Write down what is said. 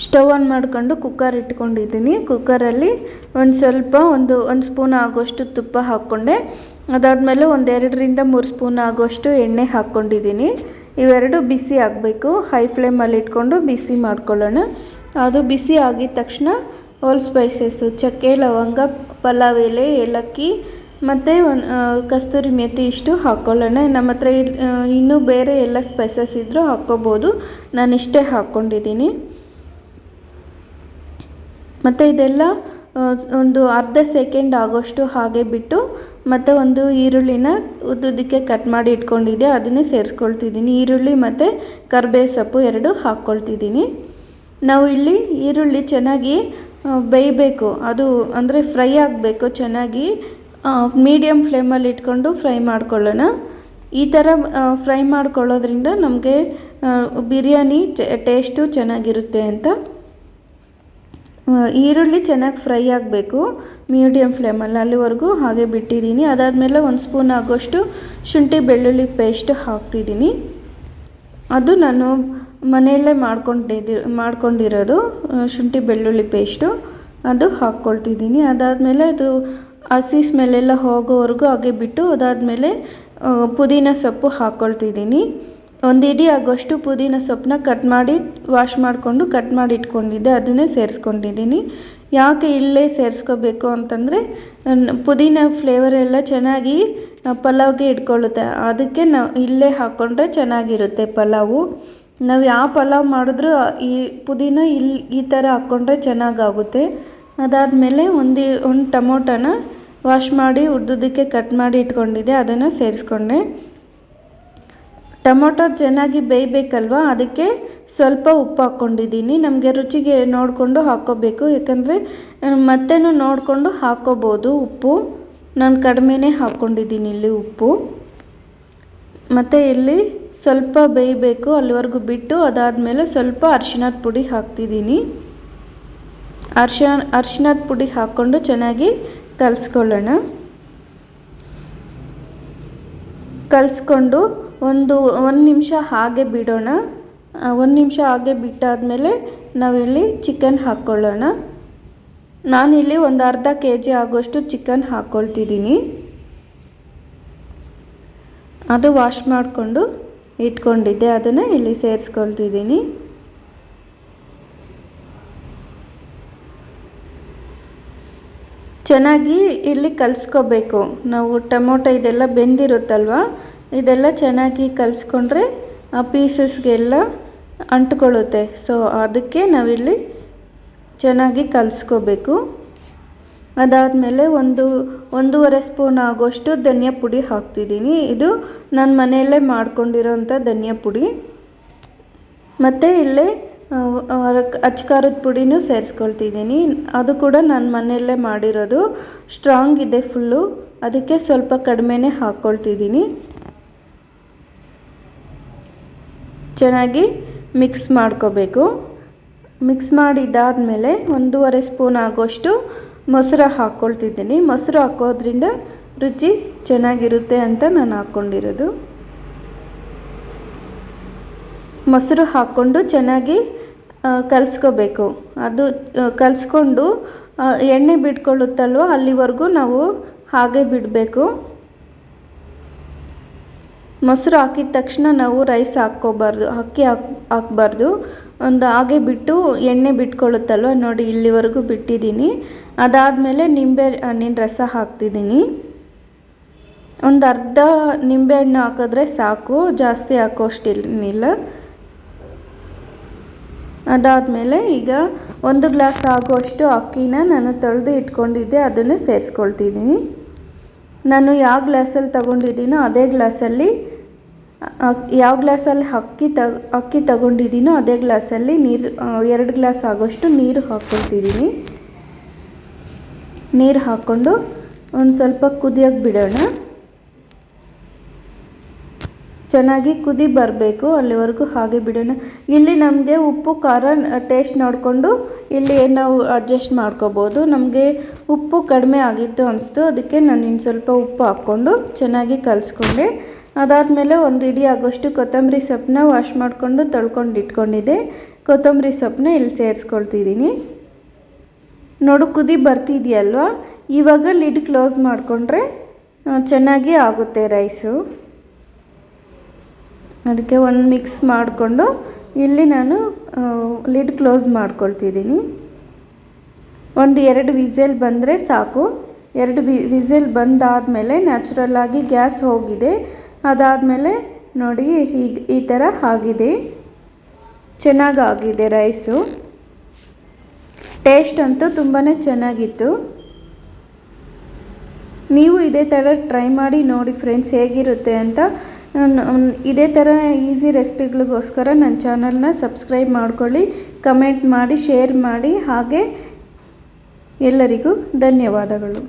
Stove on ಮಾಡಿಕೊಂಡು cooker ಇಟ್ಕೊಂಡಿದ್ದೀನಿ. ಕುಕ್ಕರಲ್ಲಿ ಒಂದು ಸ್ಪೂನ್ ಆಗೋಷ್ಟು ತುಪ್ಪ ಹಾಕ್ಕೊಂಡೆ. ಅದಾದಮೇಲೆ 2-3 ಸ್ಪೂನ್ ಆಗೋಷ್ಟು ಎಣ್ಣೆ ಹಾಕ್ಕೊಂಡಿದ್ದೀನಿ. ಇವೆರಡು ಬಿಸಿ ಆಗಬೇಕು. ಹೈ ಫ್ಲೇಮಲ್ಲಿ ಇಟ್ಕೊಂಡು ಬಿಸಿ ಮಾಡ್ಕೊಳ್ಳೋಣ. ಅದು ಬಿಸಿ ಆಗಿದ ತಕ್ಷಣ ಹೋಲ್ ಸ್ಪೈಸಸ್ಸು ಚಕ್ಕೆ, ಲವಂಗ, ಪಲಾವ್ ಎಲೆ, ಏಲಕ್ಕಿ ಮತ್ತು ಕಸ್ತೂರಿ ಮೇಥಿ ಇಷ್ಟು ಹಾಕ್ಕೊಳ್ಳೋಣ. ನಮ್ಮ ಹತ್ರ ಇನ್ನೂ ಬೇರೆ ಎಲ್ಲ ಸ್ಪೈಸಸ್ ಇದ್ದರೂ ಹಾಕ್ಕೋಬೋದು. ನಾನು ಇಷ್ಟೇ ಹಾಕ್ಕೊಂಡಿದ್ದೀನಿ. ಮತ್ತು ಇದೆಲ್ಲ ಒಂದು ಅರ್ಧ ಸೆಕೆಂಡ್ ಆಗೋಷ್ಟು ಹಾಗೆ ಬಿಟ್ಟು ಮತ್ತು ಒಂದು ಈರುಳ್ಳಿನ ಉದ್ದುದಕ್ಕೆ ಕಟ್ ಮಾಡಿ ಇಟ್ಕೊಂಡಿದ್ದೆ, ಅದನ್ನೇ ಸೇರಿಸ್ಕೊಳ್ತಿದ್ದೀನಿ. ಈರುಳ್ಳಿ ಮತ್ತು ಕರಿಬೇವು ಸೊಪ್ಪು 2 ಹಾಕ್ಕೊಳ್ತಿದ್ದೀನಿ. ನಾವು ಇಲ್ಲಿ ಈರುಳ್ಳಿ ಚೆನ್ನಾಗಿ ಬೇಯಬೇಕು, ಅದು ಅಂದರೆ ಫ್ರೈ ಆಗಬೇಕು. ಚೆನ್ನಾಗಿ ಮೀಡಿಯಮ್ ಫ್ಲೇಮಲ್ಲಿ ಇಟ್ಕೊಂಡು ಫ್ರೈ ಮಾಡ್ಕೊಳ್ಳೋಣ. ಈ ಥರ ಫ್ರೈ ಮಾಡ್ಕೊಳ್ಳೋದ್ರಿಂದ ನಮಗೆ ಬಿರಿಯಾನಿ ಟೇಸ್ಟು ಚೆನ್ನಾಗಿರುತ್ತೆ ಅಂತ. ಈರುಳ್ಳಿ ಚೆನ್ನಾಗಿ ಫ್ರೈ ಆಗಬೇಕು ಮೀಡಿಯಮ್ ಫ್ಲೇಮಲ್ಲಿ, ಅಲ್ಲಿವರೆಗೂ ಹಾಗೆ ಬಿಟ್ಟಿದ್ದೀನಿ. ಅದಾದಮೇಲೆ 1 ಸ್ಪೂನ್ ಆಗೋಷ್ಟು ಶುಂಠಿ ಬೆಳ್ಳುಳ್ಳಿ ಪೇಸ್ಟ್ ಹಾಕ್ತಿದ್ದೀನಿ. ಅದು ನಾನು ಮನೆಯಲ್ಲೇ ಮಾಡ್ಕೊಂಡಿರೋದು ಶುಂಠಿ ಬೆಳ್ಳುಳ್ಳಿ ಪೇಸ್ಟು, ಅದು ಹಾಕ್ಕೊಳ್ತಿದ್ದೀನಿ. ಅದಾದಮೇಲೆ ಅದು ಹಸಿ ಸ್ಮೆಲ್ಲೆಲ್ಲ ಹೋಗೋವರೆಗೂ ಹಾಗೆ ಬಿಟ್ಟು ಅದಾದಮೇಲೆ ಪುದೀನ ಸೊಪ್ಪು ಹಾಕ್ಕೊಳ್ತಿದ್ದೀನಿ. 1 ಇಡಿ ಆಗೋಷ್ಟು ಪುದೀನ ಸೊಪ್ಪನ್ನ ವಾಶ್ ಮಾಡಿಕೊಂಡು ಕಟ್ ಮಾಡಿ ಇಟ್ಕೊಂಡಿದ್ದೆ, ಅದನ್ನೇ ಸೇರಿಸ್ಕೊಂಡಿದ್ದೀನಿ. ಯಾಕೆ ಇಲ್ಲೇ ಸೇರಿಸ್ಕೋಬೇಕು ಅಂತಂದರೆ ಪುದೀನ ಫ್ಲೇವರ್ ಎಲ್ಲ ಚೆನ್ನಾಗಿ ಪಲಾವ್ಗೆ ಇಟ್ಕೊಳ್ಳುತ್ತೆ. ಅದಕ್ಕೆ ನಾವು ಇಲ್ಲೇ ಹಾಕ್ಕೊಂಡ್ರೆ ಚೆನ್ನಾಗಿರುತ್ತೆ ಪಲಾವು. ನಾವು ಯಾವ ಪಲಾವ್ ಮಾಡಿದ್ರೂ ಈ ಪುದೀನ ಈ ಥರ ಹಾಕ್ಕೊಂಡ್ರೆ ಚೆನ್ನಾಗಾಗುತ್ತೆ. ಅದಾದಮೇಲೆ ಒಂದು ಟೊಮೊಟೊನ ವಾಶ್ ಮಾಡಿ ಉದ್ದುದಕ್ಕೆ ಕಟ್ ಮಾಡಿ ಇಟ್ಕೊಂಡಿದ್ದೆ, ಅದನ್ನು ಸೇರಿಸ್ಕೊಂಡೆ. ಟೊಮೊಟೊ ಚೆನ್ನಾಗಿ ಬೇಯಬೇಕಲ್ವ, ಅದಕ್ಕೆ ಸ್ವಲ್ಪ ಉಪ್ಪು ಹಾಕ್ಕೊಂಡಿದ್ದೀನಿ. ನಮಗೆ ರುಚಿಗೆ ನೋಡಿಕೊಂಡು ಹಾಕ್ಕೋಬೇಕು, ಯಾಕಂದರೆ ಮತ್ತೆ ನೋಡಿಕೊಂಡು ಹಾಕ್ಕೋಬೋದು ಉಪ್ಪು. ನಾನು ಕಡಿಮೆನೇ ಹಾಕ್ಕೊಂಡಿದ್ದೀನಿ ಇಲ್ಲಿ ಉಪ್ಪು. ಮತ್ತು ಇಲ್ಲಿ ಸ್ವಲ್ಪ ಬೇಯಬೇಕು, ಅಲ್ಲಿವರೆಗೂ ಬಿಟ್ಟು ಅದಾದಮೇಲೆ ಸ್ವಲ್ಪ ಅರಿಶಿಣದ ಪುಡಿ ಹಾಕ್ತಿದ್ದೀನಿ. ಅರಿಶಿಣದ ಪುಡಿ ಹಾಕ್ಕೊಂಡು ಚೆನ್ನಾಗಿ ಕಲಿಸ್ಕೊಳ್ಳೋಣ. ಕಲಿಸ್ಕೊಂಡು ಒಂದು ನಿಮಿಷ ಹಾಗೆ ಬಿಡೋಣ. 1 ನಿಮಿಷ ಹಾಗೆ ಬಿಟ್ಟಾದಮೇಲೆ ನಾವಿಲ್ಲಿ ಚಿಕನ್ ಹಾಕ್ಕೊಳ್ಳೋಣ. ನಾನಿಲ್ಲಿ ಒಂದು ಅರ್ಧ kg ಆಗೋಷ್ಟು ಚಿಕನ್ ಹಾಕ್ಕೊಳ್ತಿದ್ದೀನಿ. ಅದು ವಾಶ್ ಮಾಡಿಕೊಂಡು ಇಟ್ಕೊಂಡಿದ್ದೆ, ಅದನ್ನು ಇಲ್ಲಿ ಸೇರಿಸ್ಕೊಳ್ತಿದ್ದೀನಿ. ಚೆನ್ನಾಗಿ ಇಲ್ಲಿ ಕಲಿಸ್ಕೋಬೇಕು. ನಾವು ಟೊಮೊಟೊ ಇದೆಲ್ಲ ಬೆಂದಿರುತ್ತಲ್ವ, ಇದೆಲ್ಲ ಚೆನ್ನಾಗಿ ಕಲಿಸ್ಕೊಂಡ್ರೆ ಆ ಪೀಸಸ್ಗೆಲ್ಲ ಅಂಟ್ಕೊಳ್ಳುತ್ತೆ. ಸೊ ಅದಕ್ಕೆ ನಾವಿಲ್ಲಿ ಚೆನ್ನಾಗಿ ಕಲಿಸ್ಕೋಬೇಕು. ಅದಾದಮೇಲೆ 1-1.5 ಸ್ಪೂನ್ ಆಗೋಷ್ಟು ಧನಿಯಾ ಪುಡಿ ಹಾಕ್ತಿದ್ದೀನಿ. ಇದು ನಾನು ಮನೆಯಲ್ಲೇ ಮಾಡ್ಕೊಂಡಿರೋಂಥ ಧನಿಯಾ ಪುಡಿ. ಮತ್ತು ಇಲ್ಲೇ ಅಚ್ಕಾರದ ಪುಡಿನೂ ಸೇರಿಸ್ಕೊಳ್ತಿದ್ದೀನಿ. ಅದು ಕೂಡ ನಾನು ಮನೆಯಲ್ಲೇ ಮಾಡಿರೋದು, ಸ್ಟ್ರಾಂಗ್ ಇದೆ ಫುಲ್ಲು, ಅದಕ್ಕೆ ಸ್ವಲ್ಪ ಕಡಿಮೆನೇ ಹಾಕ್ಕೊಳ್ತಿದ್ದೀನಿ. ಚೆನ್ನಾಗಿ ಮಿಕ್ಸ್ ಮಾಡ್ಕೋಬೇಕು. ಮಿಕ್ಸ್ ಮಾಡಿದ್ದಾದಮೇಲೆ 1.5 ಸ್ಪೂನ್ ಆಗೋಷ್ಟು ಮೊಸರು ಹಾಕ್ಕೊಳ್ತಿದ್ದೀನಿ. ಮೊಸರು ಹಾಕೋದ್ರಿಂದ ರುಚಿ ಚೆನ್ನಾಗಿರುತ್ತೆ ಅಂತ ನಾನು ಹಾಕ್ಕೊಂಡಿರೋದು. ಮೊಸರು ಹಾಕ್ಕೊಂಡು ಚೆನ್ನಾಗಿ ಕಲಿಸ್ಕೋಬೇಕು. ಅದು ಕಲಿಸ್ಕೊಂಡು ಎಣ್ಣೆ ಬಿಟ್ಕೊಳ್ಳುತ್ತಲ್ವ, ಅಲ್ಲಿವರೆಗೂ ನಾವು ಹಾಗೆ ಬಿಡಬೇಕು. ಮೊಸರು ಹಾಕಿದ ತಕ್ಷಣ ನಾವು ರೈಸ್ ಹಾಕ್ಕೋಬಾರ್ದು, ಅಕ್ಕಿ ಹಾಕಬಾರ್ದು. ಒಂದು ಹಾಗೆ ಬಿಟ್ಟು ಎಣ್ಣೆ ಬಿಟ್ಕೊಳ್ಳುತ್ತಲ್ವ, ನೋಡಿ ಇಲ್ಲಿವರೆಗೂ ಬಿಟ್ಟಿದ್ದೀನಿ. ಅದಾದಮೇಲೆ ನಿಂಬೆ ಹಣ್ಣಿನ ರಸ ಹಾಕ್ತಿದ್ದೀನಿ. ಒಂದು ಅರ್ಧ ನಿಂಬೆಹಣ್ಣು ಹಾಕಿದ್ರೆ ಸಾಕು, ಜಾಸ್ತಿ ಹಾಕೋಷ್ಟಿಲ್ಲ. ಅದಾದಮೇಲೆ ಈಗ 1 ಗ್ಲಾಸ್ ಆಗುವಷ್ಟು ಅಕ್ಕಿನ ನಾನು ತೊಳೆದು ಇಟ್ಕೊಂಡಿದ್ದೆ, ಅದನ್ನು ಸೇರಿಸ್ಕೊಳ್ತಿದ್ದೀನಿ. ನಾನು ಯಾವ ಗ್ಲಾಸಲ್ಲಿ ತಗೊಂಡಿದ್ದೀನೋ ಅದೇ ಗ್ಲಾಸಲ್ಲಿ ಯಾವ ಗ್ಲಾಸಲ್ಲಿ ಅಕ್ಕಿ ತಗೊಂಡಿದ್ದೀನೋ ಅದೇ ಗ್ಲಾಸಲ್ಲಿ 2 ಗ್ಲಾಸ್ ಆಗೋಷ್ಟು ನೀರು ಹಾಕ್ಕೊಳ್ತಿದ್ದೀನಿ. ನೀರು ಹಾಕ್ಕೊಂಡು ಒಂದು ಸ್ವಲ್ಪ ಕುದಿಯೋಕ್ಕೆ ಬಿಡೋಣ. ಚೆನ್ನಾಗಿ ಕುದಿ ಬರಬೇಕು, ಅಲ್ಲಿವರೆಗೂ ಹಾಗೆ ಬಿಡೋಣ. ಇಲ್ಲಿ ನಮಗೆ ಉಪ್ಪು ಖಾರ ಟೇಸ್ಟ್ ನೋಡಿಕೊಂಡು ಇಲ್ಲಿ ನಾವು ಅಡ್ಜಸ್ಟ್ ಮಾಡ್ಕೋಬೋದು. ನಮಗೆ ಉಪ್ಪು ಕಡಿಮೆ ಆಗಿತ್ತು ಅನಿಸ್ತು, ಅದಕ್ಕೆ ನಾನು ಇನ್ನು ಸ್ವಲ್ಪ ಉಪ್ಪು ಹಾಕ್ಕೊಂಡು ಚೆನ್ನಾಗಿ ಕಲಿಸ್ಕೊಂಡೆ. ಅದಾದಮೇಲೆ 1 ಇಡಿ ಆಗೋಷ್ಟು ಕೊತ್ತಂಬರಿ ಸೊಪ್ಪನ್ನ ವಾಶ್ ಮಾಡಿಕೊಂಡು ತೊಳ್ಕೊಂಡು ಇಟ್ಕೊಂಡಿದ್ದೆ, ಕೊತ್ತಂಬರಿ ಸೊಪ್ಪನ್ನ ಇಲ್ಲಿ ಸೇರಿಸ್ಕೊಳ್ತಿದ್ದೀನಿ. ನೋಡು ಕುದಿ ಬರ್ತಿದೆಯಲ್ವ, ಇವಾಗ ಲಿಡ್ ಕ್ಲೋಸ್ ಮಾಡಿಕೊಂಡ್ರೆ ಚೆನ್ನಾಗಿ ಆಗುತ್ತೆ ರೈಸು. ಅದಕ್ಕೆ ಒಂದು ಮಿಕ್ಸ್ ಮಾಡಿಕೊಂಡು ಇಲ್ಲಿ ನಾನು ಲಿಡ್ ಕ್ಲೋಸ್ ಮಾಡ್ಕೊಳ್ತಿದ್ದೀನಿ. ಒಂದು 2 ವಿಸಲ್ ಬಂದರೆ ಸಾಕು. 2 ವಿಸಲ್ ಬಂದಾದಮೇಲೆ ನ್ಯಾಚುರಲ್ಲಾಗಿ ಗ್ಯಾಸ್ ಹೋಗಿದೆ. ಅದಾದಮೇಲೆ ನೋಡಿ ಹೀಗೆ ಈ ಥರ ಆಗಿದೆ, ಚೆನ್ನಾಗಾಗಿದೆ ರೈಸು. ಟೇಸ್ಟ್ ಅಂತೂ ತುಂಬಾ ಚೆನ್ನಾಗಿತ್ತು. ನೀವು ಇದೇ ಥರ ಟ್ರೈ ಮಾಡಿ ನೋಡಿ ಫ್ರೆಂಡ್ಸ್ ಹೇಗಿರುತ್ತೆ ಅಂತ. ಇದೇ ಥರ ಈಸಿ ರೆಸಿಪಿಗಳಿಗೋಸ್ಕರ ನನ್ನ ಚಾನಲ್ನ ಸಬ್ಸ್ಕ್ರೈಬ್ ಮಾಡ್ಕೊಳ್ಳಿ, ಕಮೆಂಟ್ ಮಾಡಿ, ಶೇರ್ ಮಾಡಿ. ಹಾಗೆ ಎಲ್ಲರಿಗೂ ಧನ್ಯವಾದಗಳು.